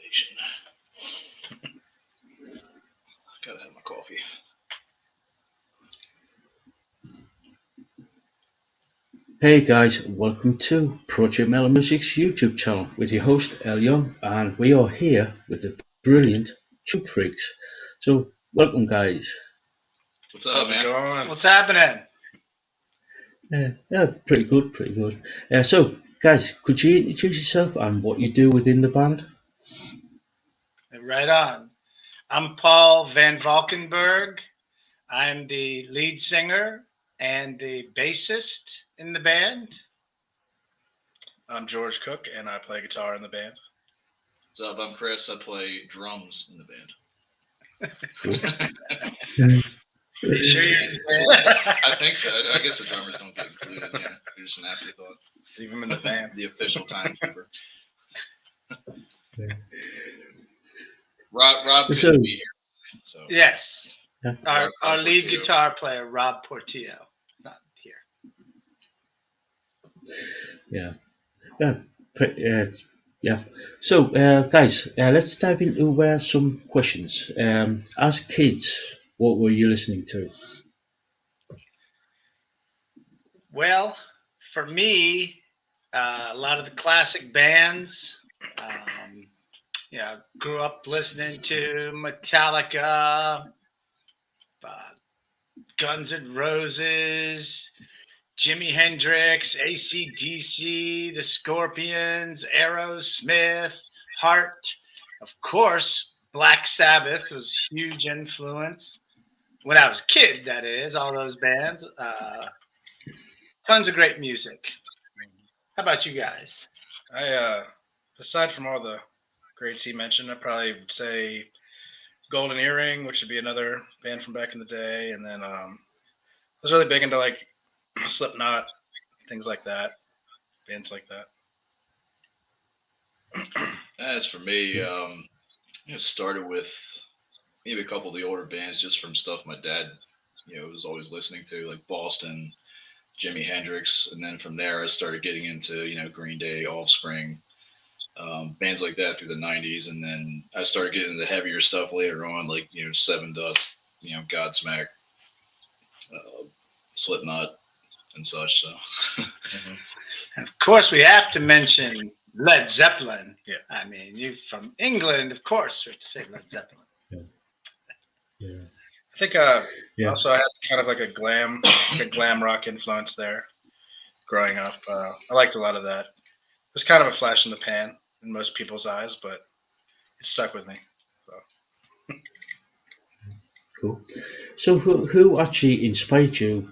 station. Gotta have my coffee. Hey guys, welcome to Project Mellow Music's YouTube channel with your host El Young, and we are here with the brilliant Tubefreeks. So, welcome guys. What's up, How's it man? going? What's happening? Yeah, pretty good, pretty good. So, guys, could you introduce yourself and what you do within the band? Right on. I'm Paul van Valkenburgh. I'm the lead singer and the bassist in the band. I'm George Cook, and I play guitar in the band. What's up? I'm Chris. I play drums in the band. You sure I think so. I guess the drummers don't get included. Yeah, they're just an afterthought. Leave them in the van. The official timekeeper. Rob couldn't be here. So Yes. Yeah. Our lead Portillo. guitar player, Rob Portillo, is not here. Yeah, yeah. So, guys, let's dive into some questions. As kids, what were you listening to? Well, for me, a lot of the classic bands. Grew up listening to Metallica, Guns N' Roses, Jimi Hendrix, AC/DC, The Scorpions, Aerosmith, Heart. Of course, Black Sabbath was a huge influence. When I was a kid, that is, all those bands. Tons of great music. How about you guys? I, aside from all the greats he mentioned, I probably would say Golden Earring, which would be another band from back in the day, and then I was really big into like Slipknot, things like that, bands like that. as for me, it started with maybe a couple of the older bands just from stuff my dad, was always listening to, like Boston, Jimi Hendrix, and then from there I started getting into Green Day, Offspring, bands like that through the '90s, and then I started getting into heavier stuff later on, like Seven Dust, Godsmack, Slipknot, and such. So, And of course, we have to mention Led Zeppelin. Yeah. I mean, you're from England, of course, we have to say Led Zeppelin. Yeah. I think Yeah. also I had kind of like a glam rock influence there growing up. I liked a lot of that. It was kind of a flash in the pan in most people's eyes, but it stuck with me. So. Cool. So, who actually inspired you?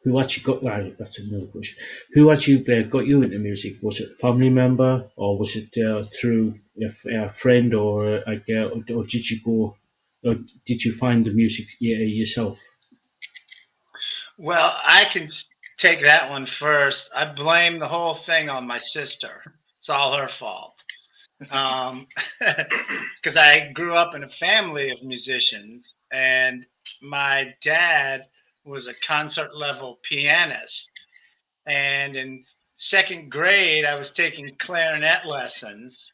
Who actually got? That's another question. Who actually got you into music? Was it a family member, or was it through a friend, or or did you go, or did you find the music yourself? Well, I can take that one first. I blame the whole thing on my sister. It's all her fault. Because I grew up in a family of musicians, and my dad was a concert level pianist. And in second grade, I was taking clarinet lessons,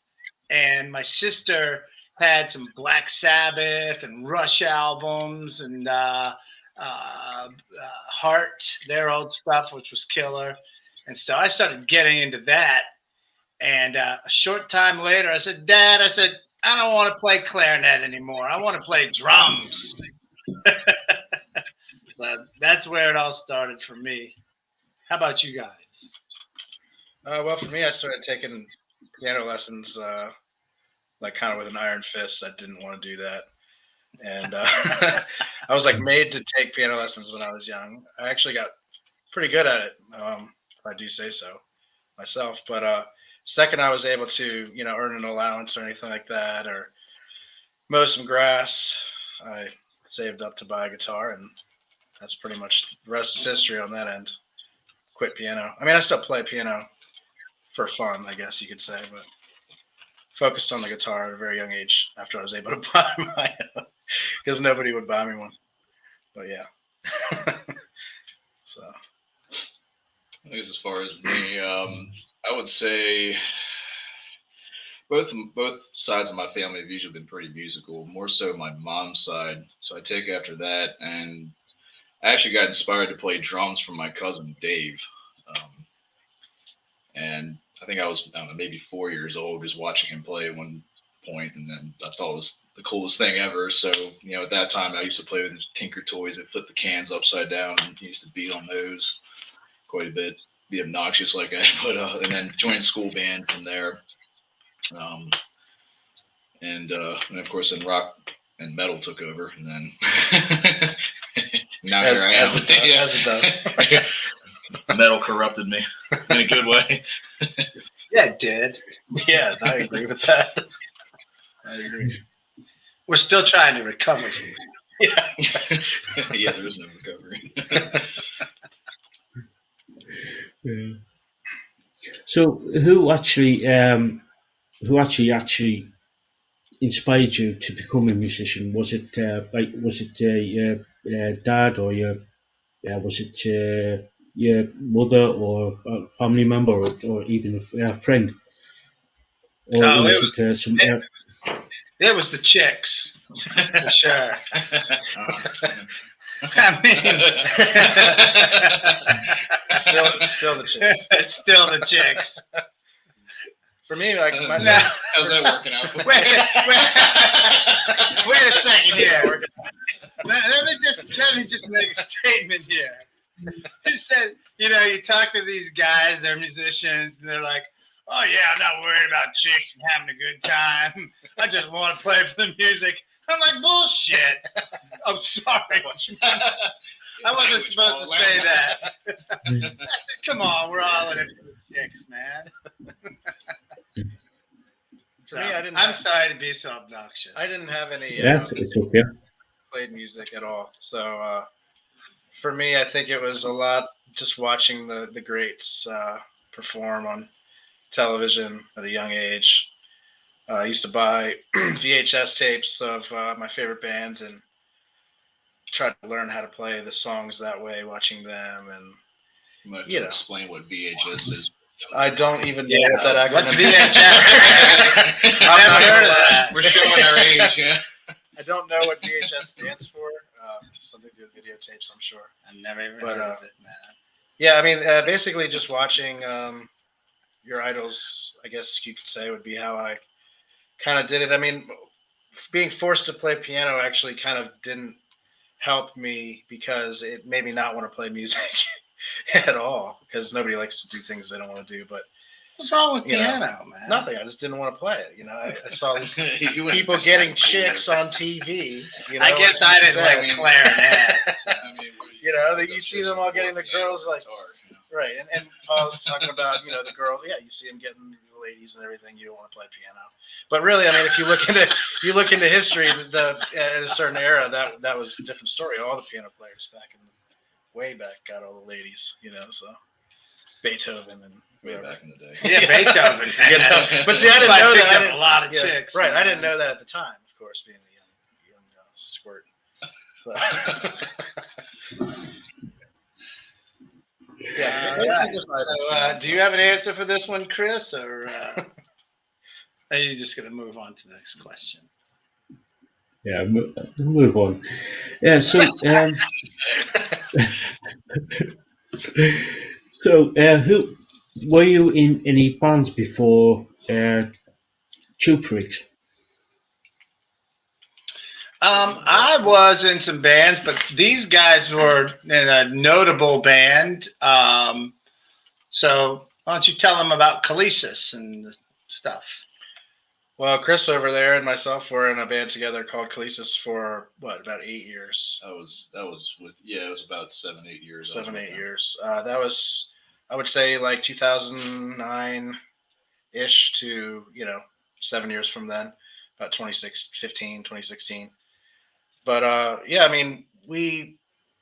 and my sister had some Black Sabbath and Rush albums and Heart, their old stuff, which was killer. And so I started getting into that. And a short time later, I said, Dad, I don't want to play clarinet anymore. I want to play drums. So that's where it all started for me. How about you guys? Well, for me, I started taking piano lessons like kind of with an iron fist. I didn't want to do that. And I was like made to take piano lessons when I was young. I actually got pretty good at it, if I do say so myself. But second I was able to, earn an allowance or anything like that, or mow some grass, I saved up to buy a guitar, and that's pretty much the rest is history on that end. Quit piano. I mean, I still play piano for fun, I guess you could say, but focused on the guitar at a very young age after I was able to buy my own, because nobody would buy me one. But yeah. So. I guess as far as me, I would say both sides of my family have usually been pretty musical. More so my mom's side, so I take after that. And I actually got inspired to play drums from my cousin Dave. And I think I was, I don't know, maybe 4 years old, just watching him play at one point, and then I thought it was the coolest thing ever. So, at that time, I used to play with Tinker toys and flip the cans upside down, and used to beat on those quite a bit, be obnoxious like that. But and then joined school band from there, and of course, then rock and metal took over, and then now here I am. As it does. Metal corrupted me in a good way. Yeah, it did. Yeah, I agree with that. I agree. We're still trying to recover from it. Yeah, there is no recovery. Yeah. So, who actually inspired you to become a musician? Was it your dad, or was it your mother, or a family member, or even a friend? Or Oh, was it some? It was the chicks, for sure. I mean, Still the chicks. it's still the chicks. For me, like my How's that working out? Wait a second here. Let me just make a statement here. He said, you talk to these guys, they're musicians, and they're like, "Oh yeah, I'm not worried about chicks and having a good time. I just want to play for the music." I'm like, bullshit. I'm sorry. I wasn't supposed to say that. I said, come on, we're all in it for the chicks, man. For me, I'm sorry to be so obnoxious. I didn't have any It's okay. played music at all. So for me, I think it was a lot just watching the greats perform on television at a young age. I used to buy VHS tapes of my favorite bands and try to learn how to play the songs that way, watching them. And You might have to explain what VHS is. I don't even know what that acronym What's is. VHS? I've never heard of that. We're showing our age, yeah. I don't know what VHS stands for. Something to do with videotapes, I'm sure. I've never even heard of it, man. Yeah, I mean, basically just watching your idols, I guess you could say, would be how I kind of did it. I mean, being forced to play piano actually kind of didn't help me because it made me not want to play music at all, because nobody likes to do things they don't want to do. But what's wrong with piano, man? Nothing. I just didn't want to play it. I saw these You people wouldn't getting just chicks on TV. I guess I didn't like clarinet. I mean, You see them all getting the girls like, right. And Paul's talking about, the girls. Yeah, you see them getting the ladies and everything. You don't want to play piano. But really, I mean, if you look into history, at a certain era, that was a different story. All the piano players way back got all the ladies, so Beethoven and way back in the day. Yeah, Beethoven. But see, I didn't know that. I picked up a lot of chicks. Right, I didn't know that at the time, of course, being a young squirt. So, do you have an answer for this one, Chris, or are you just going to move on to the next question? Yeah, move on. Yeah, so who were you in any bands before Tubefreeks? I was in some bands, but these guys were in a notable band. So why don't you tell them about Kalesis and the stuff? Well, Chris over there and myself were in a band together called Kalesis for about 8 years. That was it was about 7, 8 years. 7, 8 years. That was, I would say, like 2009 ish to 7 years from then, about 2016. But I mean, we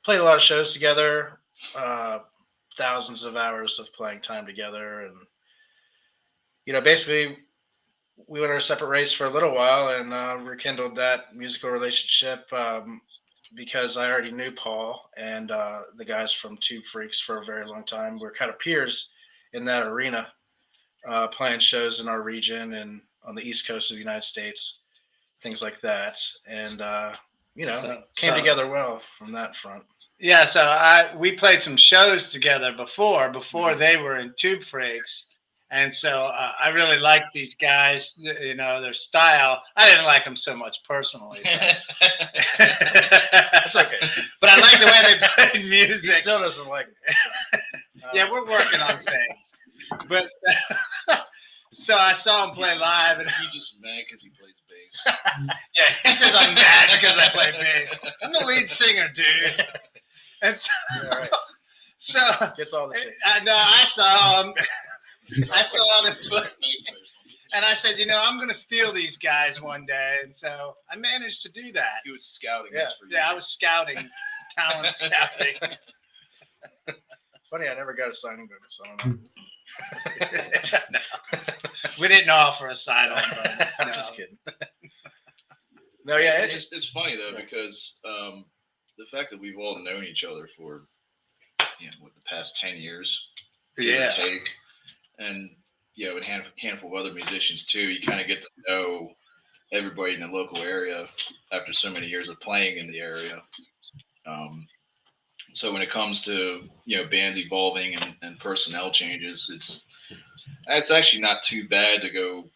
played a lot of shows together, thousands of hours of playing time together, and basically we went our separate ways for a little while and rekindled that musical relationship because I already knew Paul and the guys from Tubefreeks for a very long time. We're kind of peers in that arena, playing shows in our region and on the East Coast of the United States, things like that. And, came together well from that front. Yeah, so we played some shows together before they were in Tubefreeks, and so I really liked these guys. Their style. I didn't like them so much personally. That's okay. But I like the way they played He music. still doesn't like it. Yeah, we're working on things. But so I saw him play live, and He's just mad because he plays bass. yeah, he says I'm mad because I play bass. I'm the lead singer, dude. And so, Yeah, right. so Gets all the shit. I know I saw him. I saw them play, and I said, I'm going to steal these guys one day. And so I managed to do that. He was scouting Yeah. us for Yeah, I years. was scouting, talent scouting. Funny, I never got a signing bonus. So I don't know. We didn't offer a sign-on bonus. I'm No. just kidding. No, yeah, It's funny though because the fact that we've all known each other for the past 10 years, give or Yeah. take, and a handful of other musicians too. You kind of get to know everybody in the local area after so many years of playing in the area. So when it comes to bands evolving and personnel changes, it's actually not too bad to go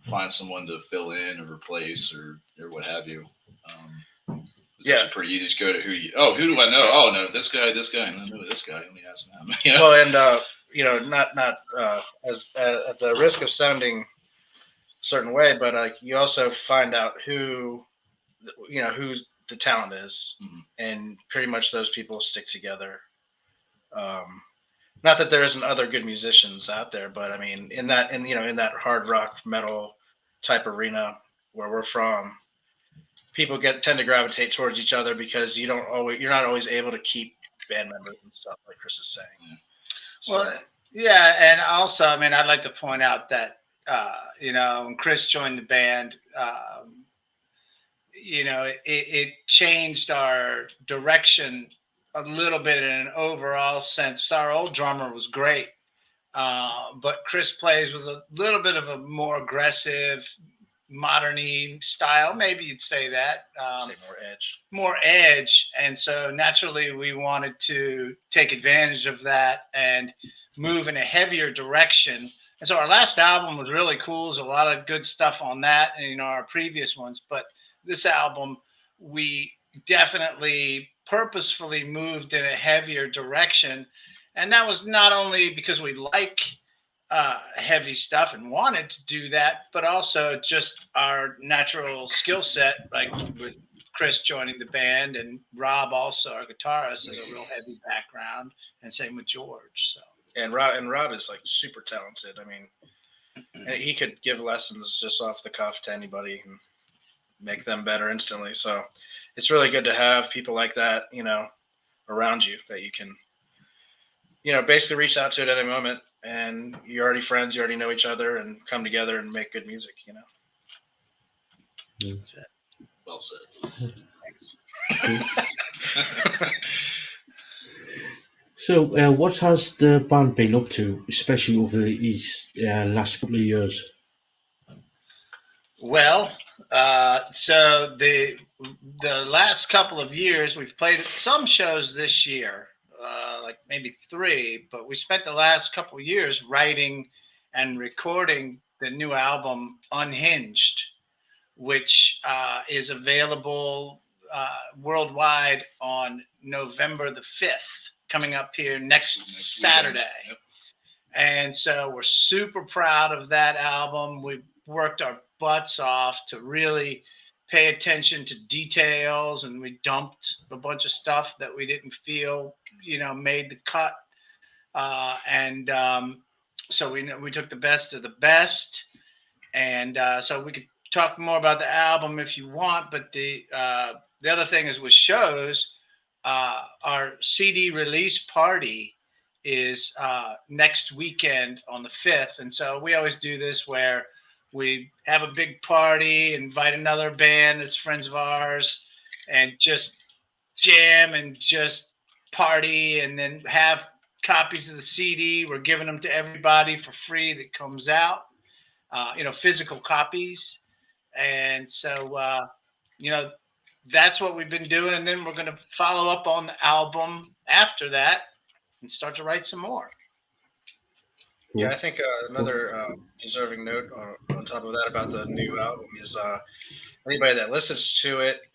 find someone to fill in or replace or what have you. It's actually pretty easy to go to who do I know? Oh no, this guy, and I know this guy. Let me ask them. Well, and not as at the risk of sounding a certain way, but you also find out who the talent is, and pretty much those people stick together. Not that there isn't other good musicians out there, but I mean, in that hard rock metal type arena where we're from, people tend to gravitate towards each other because you're not always able to keep band members and stuff, like Chris is saying. So, Well, yeah, and also, I mean, I'd like to point out that when Chris joined the band, it changed our direction a little bit in an overall sense. Our old drummer was great, but Chris plays with a little bit of a more aggressive, modern-y style. Maybe you'd say that. say More edge. And so naturally we wanted to take advantage of that and move in a heavier direction. And so our last album was really cool. There's a lot of good stuff on that and our previous ones. But this album, we definitely purposefully moved in a heavier direction. And that was not only because we like heavy stuff and wanted to do that, but also just our natural skill set, like with Chris joining the band and Rob also, our guitarist, has a real heavy background, and same with George. So And Rob is like super talented. I mean, he could give lessons just off the cuff to anybody and make them better instantly. So it's really good to have people like that, around you that you can, basically reach out to at any moment. And you're already friends, you already know each other, and come together and make good music, That's it. Well said. So, what has the band been up to, especially over these last couple of years? Well, so the last couple of years, we've played some shows this year, like maybe 3, but we spent the last couple of years writing and recording the new album Unhinged, which is available worldwide on November the 5th, coming up here next Saturday. Yep. And so we're super proud of that album. We worked our butts off to really pay attention to details, and we dumped a bunch of stuff that we didn't feel, made the cut. So we took the best of the best. And so we could talk more about the album if you want, but the other thing is with shows, our CD release party is next weekend on the 5th. And so we always do this where we have a big party, invite another band that's friends of ours, and just jam and just party, and then have copies of the CD. We're giving them to everybody for free that comes out. physical copies. And so, that's what we've been doing. And then we're going to follow up on the album after that and start to write some more. Yeah, I think another deserving note on top of that about the new album is anybody that listens to it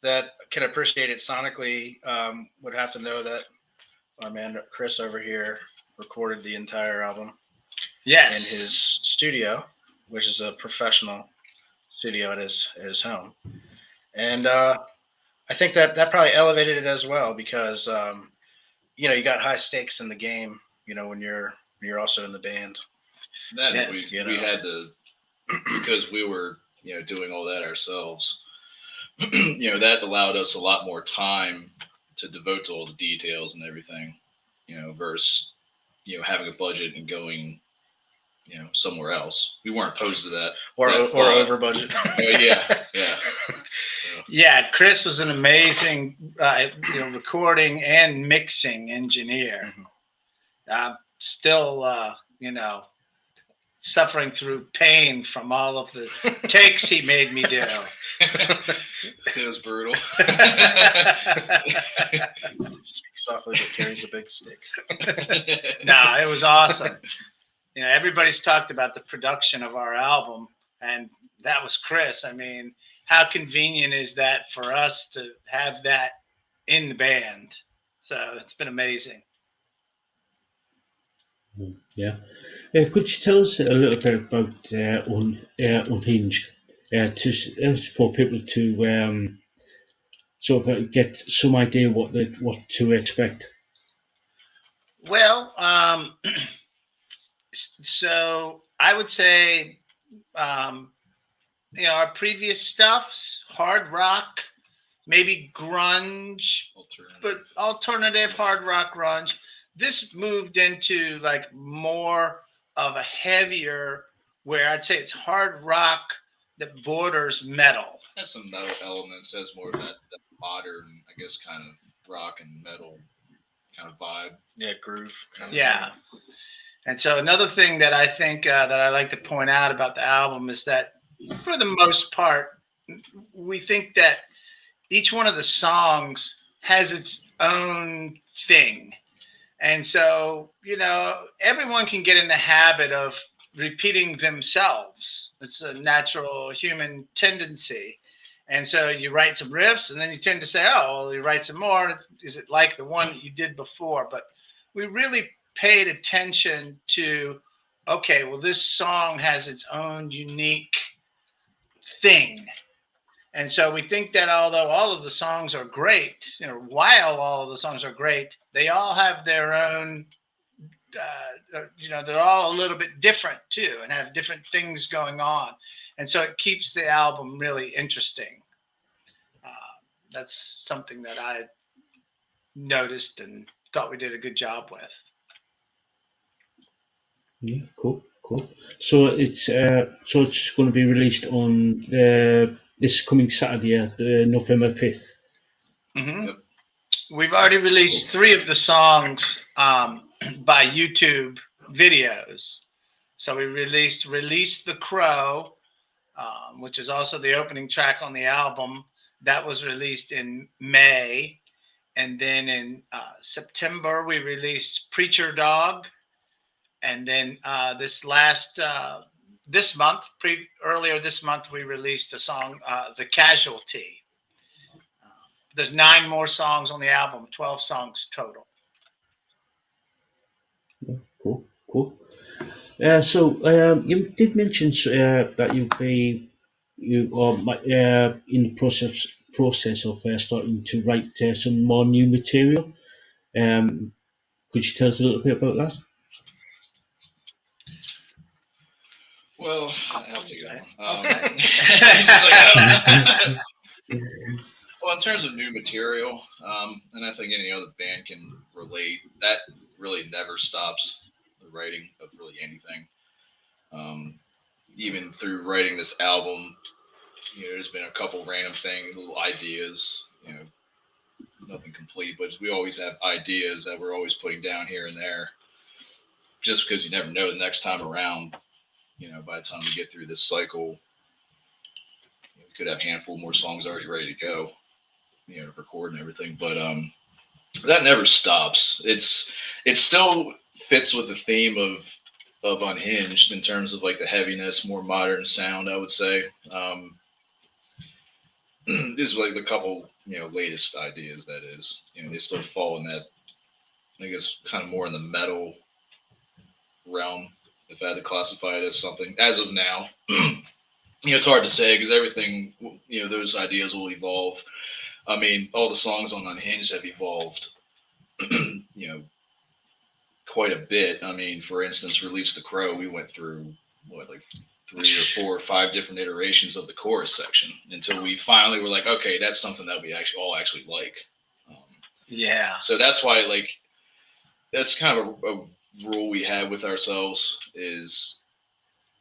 that can appreciate it sonically would have to know that our man Chris over here recorded the entire album in his studio, which is a professional studio at his home. And I think that probably elevated it as well because, you got high stakes in the game, when you're also in the band. That we had to, because we were, doing all that ourselves, that allowed us a lot more time to devote to all the details and everything, versus, having a budget and going, somewhere else. We weren't opposed to that. Or over budget. Yeah. Yeah, Chris was an amazing, recording and mixing engineer. Still, suffering through pain from all of the takes he made me do. It was brutal. Speak softly, but carries a big stick. No, it was awesome. Everybody's talked about the production of our album, and that was Chris. I mean, how convenient is that for us to have that in the band? So it's been amazing. Yeah. Could you tell us a little bit about Unhinged for people to sort of get some idea what to expect? Well, so I would say, our previous stuff's hard rock, maybe grunge, but alternative hard rock grunge. This moved into like more of a heavier, where I'd say it's hard rock that borders metal. Has some metal elements, has more of that modern, I guess, kind of rock and metal kind of vibe. Yeah, groove. Yeah. And so another thing that I think that I like to point out about the album is that for the most part, we think that each one of the songs has its own thing. And so, everyone can get in the habit of repeating themselves. It's a natural human tendency. And so you write some riffs and then you tend to say, oh, well, you write some more. Is it like the one that you did before? But we really paid attention to, okay, well, this song has its own unique thing. And so we think that although all of the songs are great, while all of the songs are great, they all have their own, they're all a little bit different too and have different things going on. And so it keeps the album really interesting. That's something that I noticed and thought we did a good job with. Yeah, cool. So it's going to be released on this coming Saturday, November 5th. Mm-hmm. Yep. We've already released 3 of the songs by YouTube videos. So we released Release the Crow, which is also the opening track on the album. That was released in May. And then in September, we released Preacher Dog. And then earlier this month, we released a song, The Casualty. There's 9 more songs on the album, 12 songs total. Yeah, cool. So you did mention that you are in the process of starting to write some more new material. Could you tell us a little bit about that? Well, I'll take that one. Well, in terms of new material, and I think any other band can relate, that really never stops the writing of really anything. Even through writing this album, there's been a couple random things, little ideas, nothing complete, but we always have ideas that we're always putting down here and there, just because you never know the next time around, by the time we get through this cycle, we could have a handful more songs already ready to go, to record and everything. But that never stops. It still fits with the theme of Unhinged in terms of like the heaviness, more modern sound, I would say. This is like the couple, latest ideas that is. They still fall in that, I guess, kind of more in the metal realm, if I had to classify it as something. As of now, it's hard to say because everything, those ideas will evolve. I mean, all the songs on Unhinged have evolved, quite a bit. I mean, for instance, Release the Crow, we went through, like 3 or 4 or 5 different iterations of the chorus section until we finally were like, okay, that's something that we all actually like. Yeah. So that's why, like, that's kind of a rule we have with ourselves is,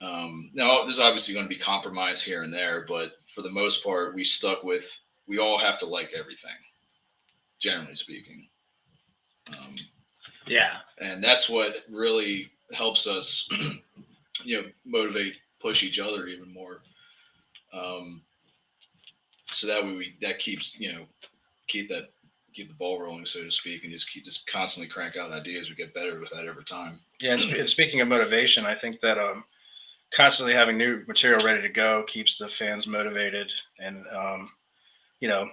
now there's obviously going to be compromise here and there, but for the most part, we all have to like everything, generally speaking. Yeah. And that's what really helps us, motivate, push each other even more. So that way that keeps, keep the ball rolling, so to speak, and just constantly crank out ideas. We get better with that every time. Yeah. And speaking of motivation, I think that, constantly having new material ready to go keeps the fans motivated and,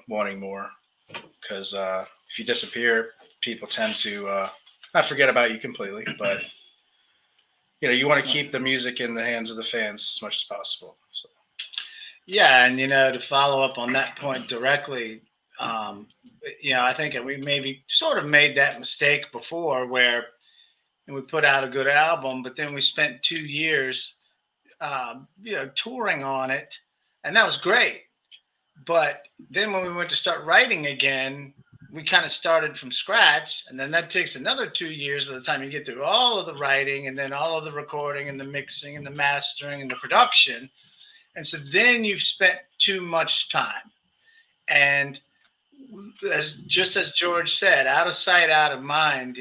wanting more, because, if you disappear, people tend to, not forget about you completely, but you want to keep the music in the hands of the fans as much as possible. So. Yeah, and to follow up on that point directly, I think we maybe sort of made that mistake before where we put out a good album, but then we spent 2 years, touring on it, and that was great. But then when we went to start writing again, we kind of started from scratch, and then that takes another 2 years by the time you get through all of the writing and then all of the recording and the mixing and the mastering and the production. And so then you've spent too much time. And just as George said, out of sight, out of mind,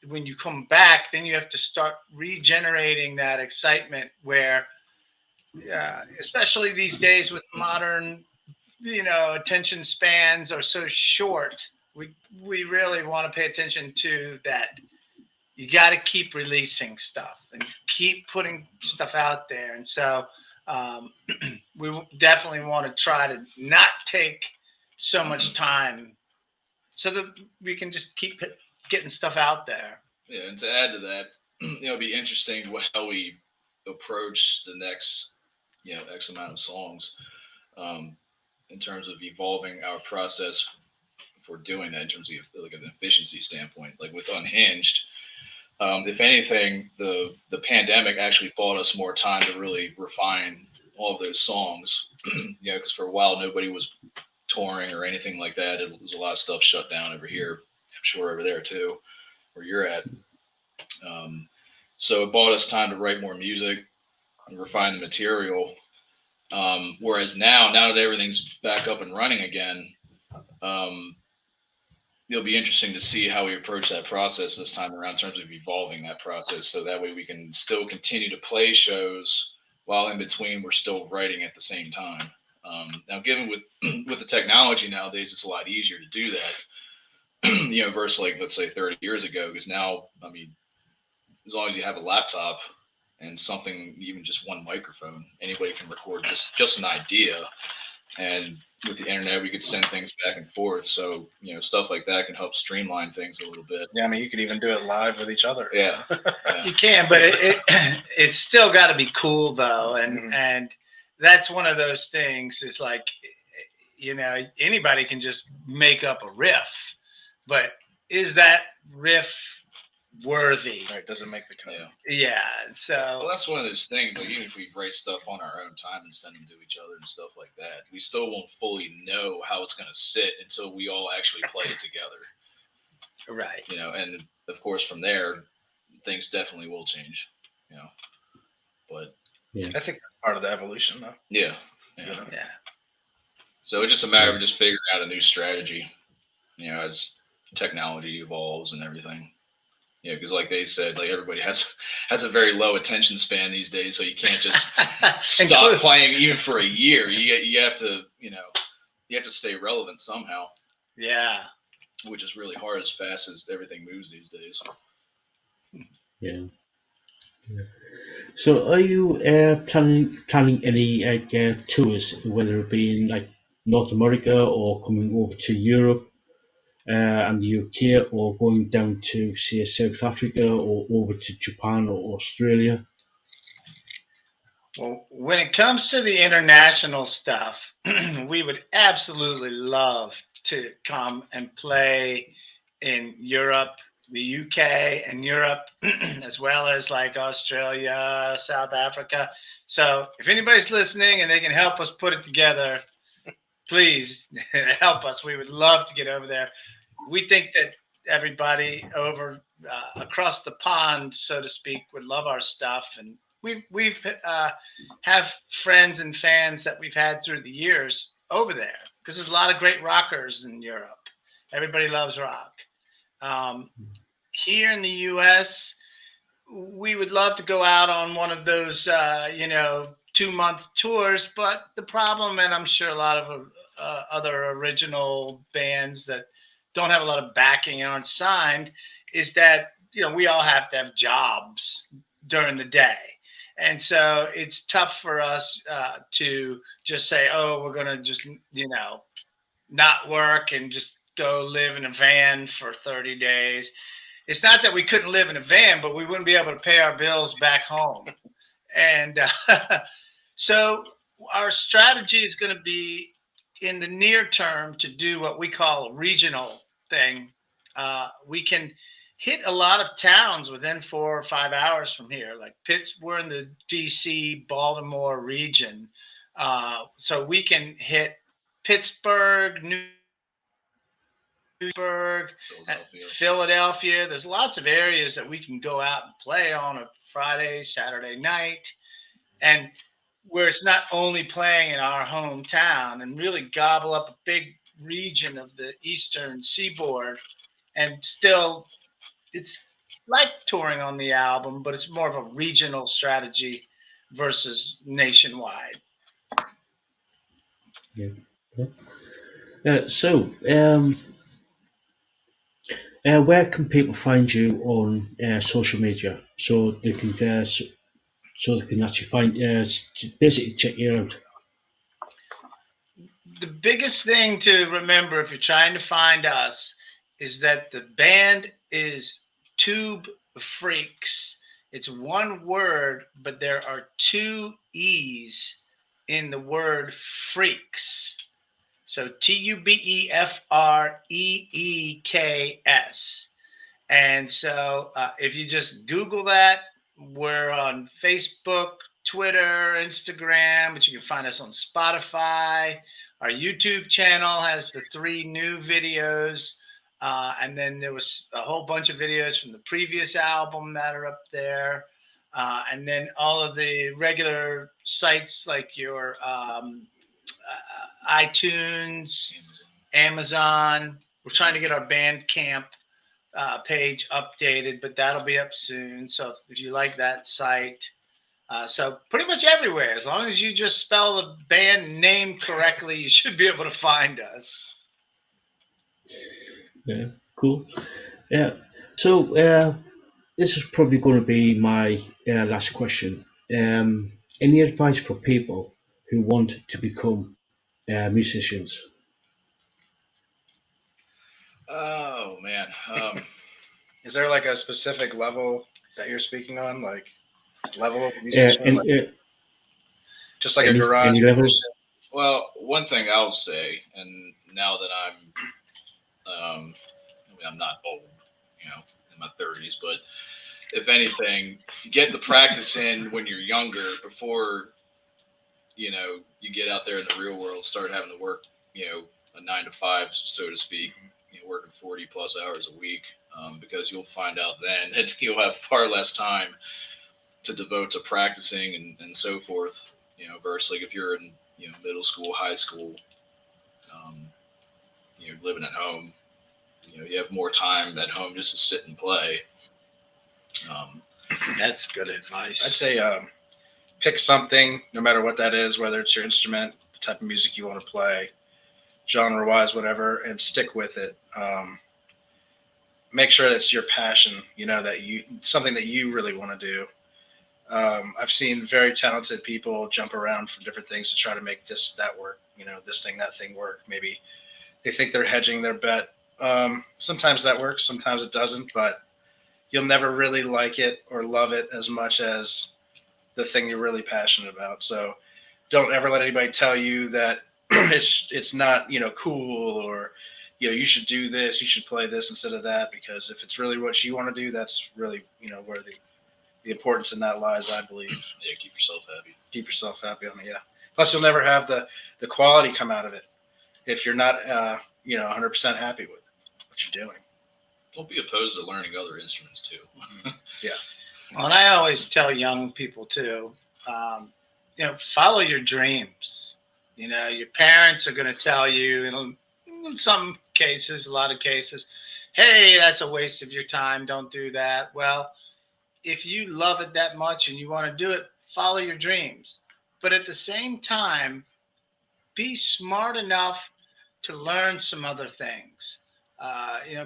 when you come back, then you have to start regenerating that excitement where, especially these days with modern attention spans are so short. We really want to pay attention to that. You got to keep releasing stuff and keep putting stuff out there. And so we definitely want to try to not take so much time so that we can just keep getting stuff out there. Yeah, and to add to that, it'll be interesting how we approach the next, X amount of songs. In terms of evolving our process for doing that, in terms of like an efficiency standpoint, like with Unhinged, if anything, the pandemic actually bought us more time to really refine all of those songs. Because for a while nobody was touring or anything like that. It was a lot of stuff shut down over here. I'm sure over there too, where you're at. So it bought us time to write more music and refine the material. Whereas now that everything's back up and running again, it'll be interesting to see how we approach that process this time around in terms of evolving that process. So that way we can still continue to play shows while in between we're still writing at the same time. Now, given with the technology nowadays, it's a lot easier to do that, versus like, let's say 30 years ago, because now, I mean, as long as you have a laptop and something, even just one microphone, anybody can record just an idea. And with the internet, we could send things back and forth. So, stuff like that can help streamline things a little bit. Yeah, I mean, you could even do it live with each other. Yeah. You can, but it's still got to be cool though. And that's one of those things is like, anybody can just make up a riff, but is that riff worthy? Right, doesn't make the cut. Yeah. So well, that's one of those things. Like, even if we write stuff on our own time and send them to each other and stuff like that, we still won't fully know how it's going to sit until we all actually play it together. Right. And of course from there, things definitely will change. But Yeah. I think that's part of the evolution, though. Yeah. So it's just a matter of just figuring out a new strategy, as technology evolves and everything. You know, because like they said, like everybody has a very low attention span these days, so you can't just stop playing even for a year. You have to, you know, you have to stay relevant somehow. Yeah. Which is really hard as fast as everything moves these days. Yeah. So, are you planning any tours, whether it be in like North America or coming over to Europe and the UK, or going down to say South Africa or over to Japan or Australia? Well, when it comes to the international stuff, we would absolutely love to come and play in Europe, the UK and Europe, as well as like Australia, South Africa. So if anybody's listening and they can help us put it together, please help us. We would love to get over there. We think that everybody over across the pond, so to speak, would love our stuff, and we've have friends and fans that we've had through the years over there because there's a lot of great rockers in Europe. Everybody loves rock. Here in the U.S., we would love to go out on one of those, 2-month tours. But the problem, and I'm sure a lot of other original bands that don't have a lot of backing and aren't signed, is that, we all have to have jobs during the day. And so it's tough for us to just say, oh, we're going to just, not work and just go live in a van for 30 days. It's not that we couldn't live in a van, but we wouldn't be able to pay our bills back home. And so our strategy is going to be in the near term to do what we call a regional thing. We can hit a lot of towns within 4 or 5 hours from here. Like we're in the DC, Baltimore region. So we can hit Pittsburgh, Newburgh, Philadelphia. There's lots of areas that we can go out and play on a Friday, Saturday night. And where it's not only playing in our hometown, and really gobble up a big region of the Eastern Seaboard. And still, it's like touring on the album, but it's more of a regional strategy versus nationwide. Yeah. Where can people find you on social media so they can actually find basically check you out? The biggest thing to remember if you're trying to find us is that the band is Tubefreeks. It's one word, but there are 2 E's in the word freaks. So Tubefreeks. And so if you just Google that, we're on Facebook, Twitter, Instagram, but you can find us on Spotify. Our YouTube channel has the 3 new videos. And then there was a whole bunch of videos from the previous album that are up there. And then all of the regular sites like your iTunes, Amazon. We're trying to get our Bandcamp page updated, but that'll be up soon. So if you like that site, so pretty much everywhere, as long as you just spell the band name correctly, you should be able to find us. Yeah, cool. Yeah. So this is probably going to be my last question. Any advice for people who want to become musicians? Oh man, Is there like a specific level that you're speaking on, like level of musician, just like a garage? Any level? Well, one thing I'll say, and now that I'm not old, in my 30s, but if anything, get the practice in when you're younger before, you get out there in the real world, start having to work, a 9 to 5, so to speak, working 40 plus hours a week, because you'll find out then that you'll have far less time to devote to practicing and so forth, versus like if you're in, middle school, high school, living at home, you have more time at home just to sit and play. That's good advice. I'd say pick something, no matter what that is, whether it's your instrument, the type of music you want to play, genre-wise, whatever, and stick with it. Make sure that's your passion, something that you really want to do. I've seen very talented people jump around from different things to try to make that work, this thing, that thing work. Maybe they think they're hedging their bet. Sometimes that works, sometimes it doesn't, but you'll never really like it or love it as much as the thing you're really passionate about. So don't ever let anybody tell you that it's not, cool, or, you should do this, you should play this instead of that, because if it's really what you want to do, that's really, where the importance in that lies, I believe. Yeah, keep yourself happy. Keep yourself happy on it, yeah. Plus, you'll never have the quality come out of it if you're not, 100% happy with what you're doing. Don't be opposed to learning other instruments too. Yeah. Well, and I always tell young people too, follow your dreams. Your parents are going to tell you, in some cases, a lot of cases, hey, that's a waste of your time. Don't do that. Well, if you love it that much and you want to do it, follow your dreams. But at the same time, be smart enough to learn some other things.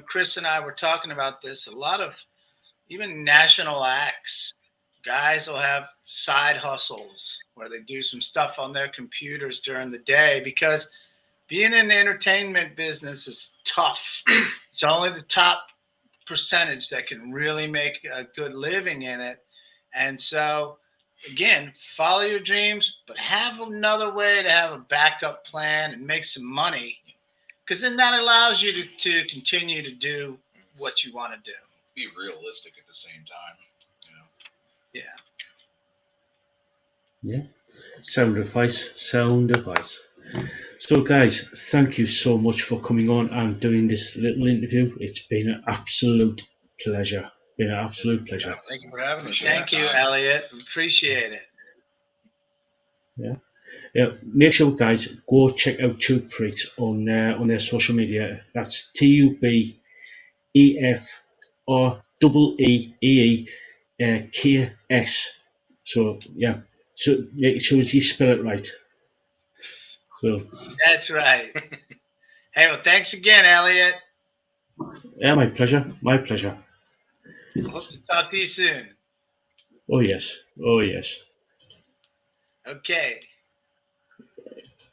Chris and I were talking about this. A lot of even national acts, guys will have side hustles where they do some stuff on their computers during the day, because being in the entertainment business is tough. It's only the top percentage that can really make a good living in it. And so, again, follow your dreams, but have another way to have a backup plan and make some money, because then that allows you to continue to do what you want to do. Be realistic at the same time. Yeah. Yeah. Sound advice. So, guys, thank you so much for coming on and doing this little interview. It's been an absolute pleasure. Thank you for having me. Thank you, Elliot. Appreciate it. Yeah. Make sure, guys, go check out Tubefreeks on their social media. That's TUBEFREEKS. So yeah. So make sure you spell it right. So That's right. Hey, well, thanks again, Elliot. yeah, my pleasure. Hope to talk to you soon. Oh yes. Okay.